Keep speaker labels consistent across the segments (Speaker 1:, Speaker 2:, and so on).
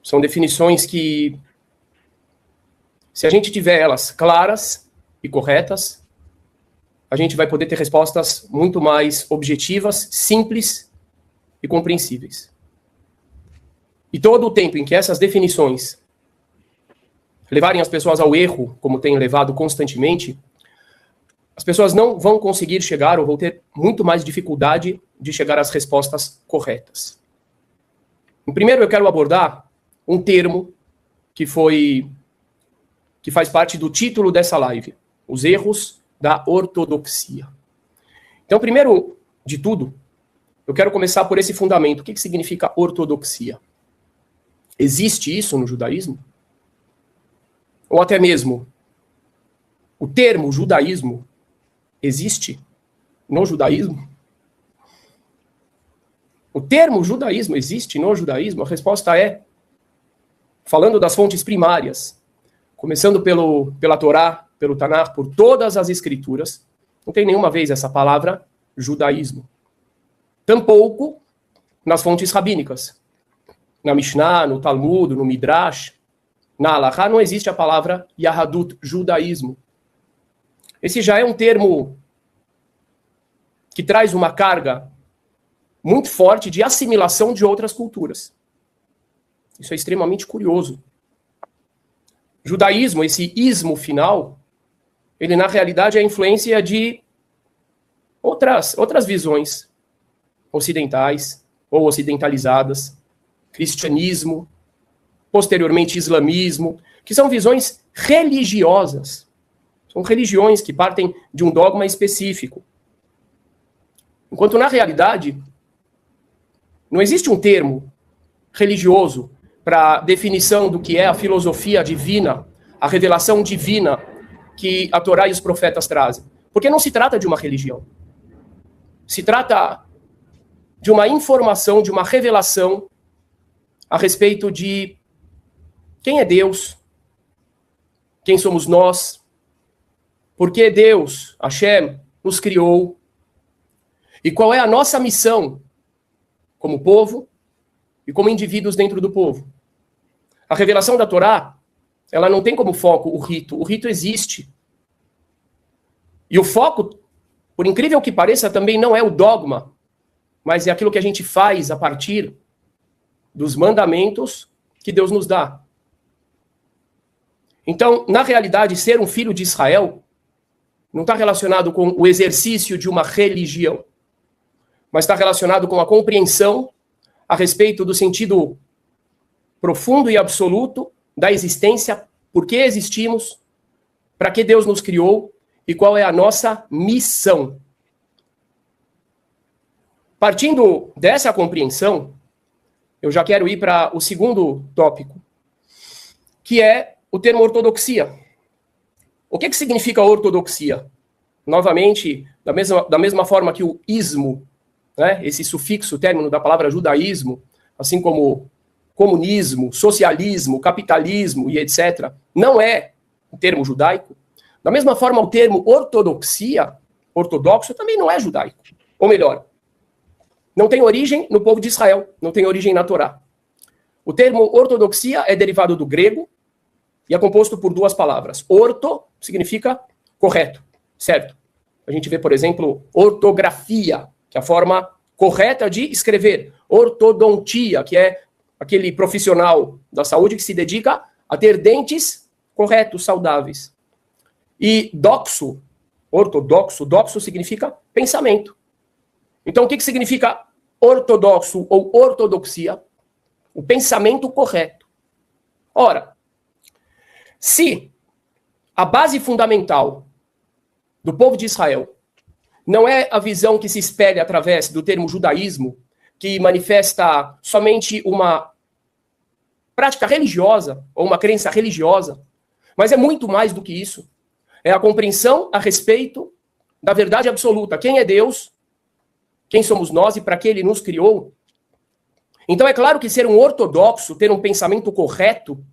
Speaker 1: São definições que, se a gente tiver elas claras e corretas, a gente vai poder ter respostas muito mais objetivas, simples e compreensíveis. E todo o tempo em que essas definições levarem as pessoas ao erro, como têm levado constantemente, as pessoas não vão conseguir chegar ou vão ter muito mais dificuldade de chegar às respostas corretas. Primeiro, eu quero abordar um termo que faz parte do título dessa live, os erros da ortodoxia. Então, primeiro de tudo, eu quero começar por esse fundamento. O que significa ortodoxia? Existe isso no judaísmo? Ou até mesmo, o termo judaísmo existe no judaísmo? O termo judaísmo existe no judaísmo? A resposta é, falando das fontes primárias, começando pela Torá, pelo Tanakh, por todas as escrituras, não tem nenhuma vez essa palavra judaísmo. Tampouco nas fontes rabínicas. Na Mishnah, no Talmud, no Midrash, na Halakha, não existe a palavra Yahadut, judaísmo. Esse já é um termo que traz uma carga muito forte de assimilação de outras culturas. Isso é extremamente curioso. Judaísmo, esse ismo final, ele na realidade é a influência de outras visões ocidentais ou ocidentalizadas, cristianismo, posteriormente islamismo, que são visões religiosas. São religiões que partem de um dogma específico. Enquanto na realidade não existe um termo religioso para definição do que é a filosofia divina, a revelação divina que a Torá e os profetas trazem. Porque não se trata de uma religião. Se trata de uma informação, de uma revelação a respeito de quem é Deus, quem somos nós, por que Deus, Hashem, nos criou, e qual é a nossa missão como povo e como indivíduos dentro do povo. A revelação da Torá, ela não tem como foco o rito. O rito existe. E o foco, por incrível que pareça, também não é o dogma, mas é aquilo que a gente faz a partir dos mandamentos que Deus nos dá. Então, na realidade, ser um filho de Israel não está relacionado com o exercício de uma religião, mas está relacionado com a compreensão a respeito do sentido profundo e absoluto da existência, por que existimos, para que Deus nos criou e qual é a nossa missão. Partindo dessa compreensão, eu já quero ir para o segundo tópico, que é o termo ortodoxia. O que significa ortodoxia? Novamente, da mesma forma que o ismo, né, esse sufixo, término da palavra judaísmo, assim como comunismo, socialismo, capitalismo e etc., não é um termo judaico. Da mesma forma, o termo ortodoxia, ortodoxo, também não é judaico. Ou melhor, não tem origem no povo de Israel, não tem origem na Torá. O termo ortodoxia é derivado do grego e é composto por duas palavras. Orto significa correto, certo? A gente vê, por exemplo, ortografia, que é a forma correta de escrever. Ortodontia, que é aquele profissional da saúde que se dedica a ter dentes corretos, saudáveis. E doxo, ortodoxo, doxo significa pensamento. Então, o que significa ortodoxo ou ortodoxia? O pensamento correto. Ora, se a base fundamental do povo de Israel não é a visão que se espelha através do termo judaísmo, que manifesta somente uma prática religiosa ou uma crença religiosa, mas é muito mais do que isso. É a compreensão a respeito da verdade absoluta. Quem é Deus? Quem somos nós e para que Ele nos criou? Então é claro que ser um ortodoxo, ter um pensamento correto,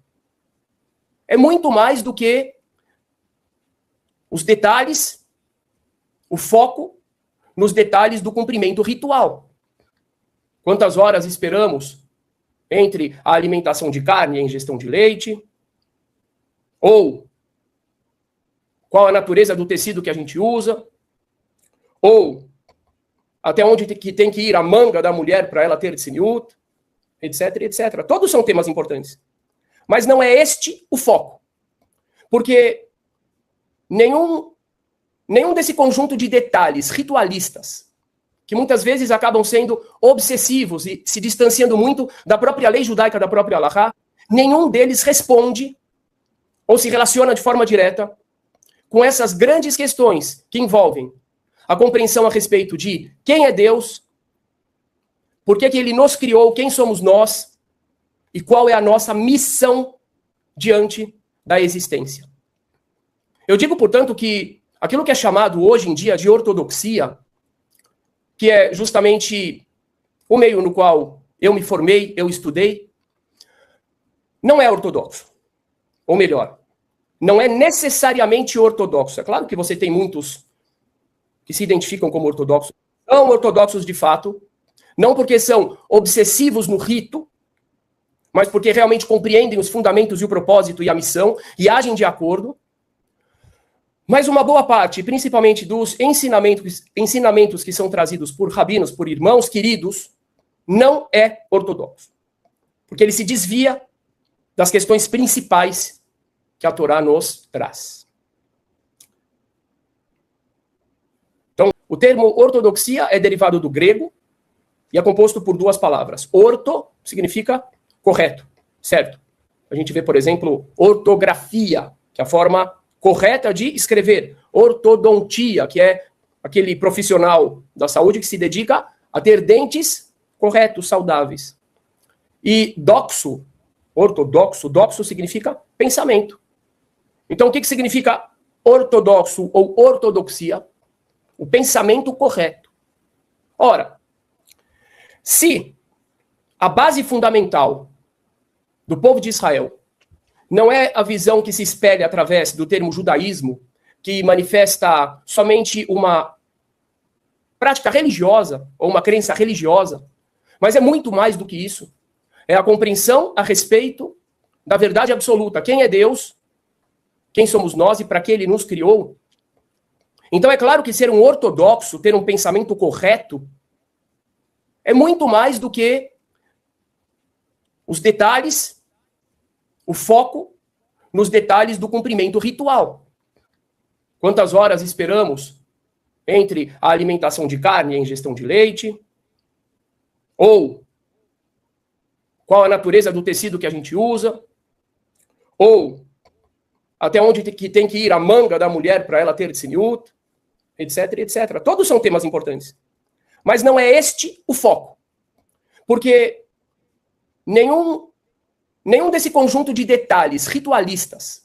Speaker 1: é muito mais do que os detalhes, o foco nos detalhes do cumprimento ritual. Quantas horas esperamos entre a alimentação de carne e a ingestão de leite, ou qual a natureza do tecido que a gente usa, ou até onde que tem que ir a manga da mulher para ela ter tsniut, etc, etc. Todos são temas importantes. Mas não é este o foco. Porque nenhum desse conjunto de detalhes ritualistas, que muitas vezes acabam sendo obsessivos e se distanciando muito da própria lei judaica, da própria Halakha, nenhum deles responde ou se relaciona de forma direta com essas grandes questões que envolvem a compreensão a respeito de quem é Deus, por que ele nos criou, quem somos nós e qual é a nossa missão diante da existência. Eu digo, portanto, que aquilo que é chamado hoje em dia de ortodoxia, que é justamente o meio no qual eu me formei, eu estudei, não é ortodoxo. Ou melhor, não é necessariamente ortodoxo. É claro que você tem muitos que se identificam como ortodoxos. São ortodoxos de fato, não porque são obsessivos no rito, mas porque realmente compreendem os fundamentos e o propósito e a missão e agem de acordo. Mas uma boa parte, principalmente dos ensinamentos que são trazidos por rabinos, por irmãos queridos, não é ortodoxo. Porque ele se desvia das questões principais que a Torá nos traz. Então, o termo ortodoxia é derivado do grego e é composto por duas palavras. Orto significa correto, certo? A gente vê, por exemplo, ortografia, que é a forma correta de escrever. Ortodontia, que é aquele profissional da saúde que se dedica a ter dentes corretos, saudáveis. E doxo, ortodoxo, doxo significa pensamento. Então, o que significa ortodoxo ou ortodoxia? O pensamento correto. Ora, se a base fundamental do povo de Israel não é a visão que se espelha através do termo judaísmo, que manifesta somente uma prática religiosa ou uma crença religiosa, mas é muito mais do que isso. É a compreensão a respeito da verdade absoluta. Quem é Deus? Quem somos nós e para que ele nos criou? Então é claro que ser um ortodoxo, ter um pensamento correto, é muito mais do que os detalhes, o foco nos detalhes do cumprimento ritual. Quantas horas esperamos entre a alimentação de carne e a ingestão de leite? Ou qual a natureza do tecido que a gente usa? Ou até onde que tem que ir a manga da mulher para ela ter tsniut, etc, etc. Todos são temas importantes. Mas não é este o foco. Porque nenhum desse conjunto de detalhes ritualistas,